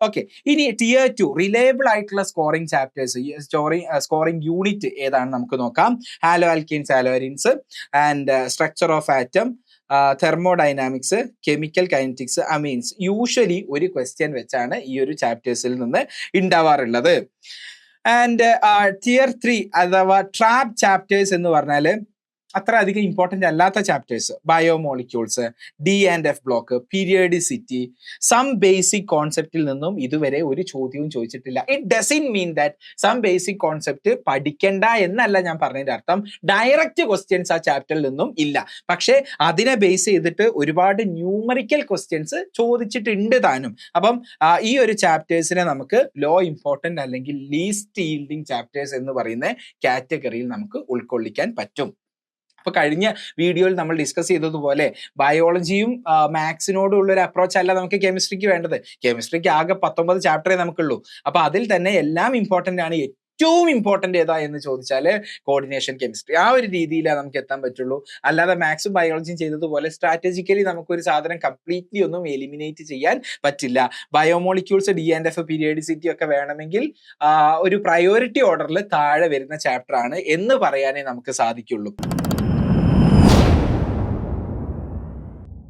Okay, ഇനി Tier 2 reliable ആയിട്ടുള്ള scoring chapters, scoring unit ഏതാണ് നമുക്ക് നോക്കാം. Haloalkanes, haloarenes and structure of atom, thermodynamics, chemical kinetics, amines. Usually ഒരു question വെച്ചാണ് ഈ ഒരു ചാപ്റ്റേഴ്സിൽ നിന്ന് ഉണ്ടാവാറുള്ളത്. ആൻഡ് Tier 3 അഥവാ ട്രാപ്പ് ചാപ്റ്റേഴ്സ് എന്ന് പറഞ്ഞാൽ അത്ര അധികം ഇമ്പോർട്ടൻ്റ് അല്ലാത്ത chapters, biomolecules, D&F block, periodicity, some basic കോൺസെപ്റ്റിൽ നിന്നും ഇതുവരെ ഒരു ചോദ്യവും ചോദിച്ചിട്ടില്ല. It doesn't mean that some basic concept പഠിക്കണ്ട എന്നല്ല ഞാൻ പറഞ്ഞതിന്റെ അർത്ഥം. ഡയറക്റ്റ് ക്വസ്റ്റ്യൻസ് ആ ചാപ്റ്ററിൽ നിന്നും ഇല്ല, പക്ഷേ അതിനെ ബേസ് ചെയ്തിട്ട് ഒരുപാട് ന്യൂമറിക്കൽ ക്വസ്റ്റ്യൻസ് ചോദിച്ചിട്ടുണ്ട് താനും. അപ്പം ഈ ഒരു ചാപ്റ്റേഴ്സിനെ നമുക്ക് ലോ ഇമ്പോർട്ടൻ്റ് അല്ലെങ്കിൽ ലീസ്റ്റ് ഈൽഡിങ് ചാപ്റ്റേഴ്സ് എന്ന് പറയുന്ന കാറ്റഗറിയിൽ നമുക്ക് ഉൾക്കൊള്ളിക്കാൻ പറ്റും. അപ്പൊ കഴിഞ്ഞ വീഡിയോയിൽ നമ്മൾ ഡിസ്കസ് ചെയ്തതുപോലെ ബയോളജിയും മാത്സിനോടുള്ള ഒരു അപ്രോച്ച് അല്ല നമുക്ക് കെമിസ്ട്രിക്ക് വേണ്ടത്. കെമിസ്ട്രിക്ക് ആകെ 19 ചാപ്റ്ററേ നമുക്കുള്ളൂ. അപ്പൊ അതിൽ തന്നെ എല്ലാം ഇമ്പോർട്ടൻ്റ് ആണ്. ഏറ്റവും ഇമ്പോർട്ടൻ്റ് ഏതാ എന്ന് ചോദിച്ചാൽ കോർഡിനേഷൻ കെമിസ്ട്രി. ആ ഒരു രീതിയിലാണ് നമുക്ക് എത്താൻ പറ്റുള്ളൂ. അല്ലാതെ മാത്സും ബയോളജിയും ചെയ്തതുപോലെ സ്ട്രാറ്റജിക്കലി നമുക്കൊരു സാധനം കംപ്ലീറ്റ്ലി ഒന്നും എലിമിനേറ്റ് ചെയ്യാൻ പറ്റില്ല. ബയോമോളിക്യൂൾസ്, D&F, പീരിയഡിസിറ്റി ഒക്കെ വേണമെങ്കിൽ ഒരു പ്രയോറിറ്റി ഓർഡറിൽ താഴെ വരുന്ന ചാപ്റ്റർ ആണ് എന്ന് പറയാനേ നമുക്ക് സാധിക്കുള്ളൂ.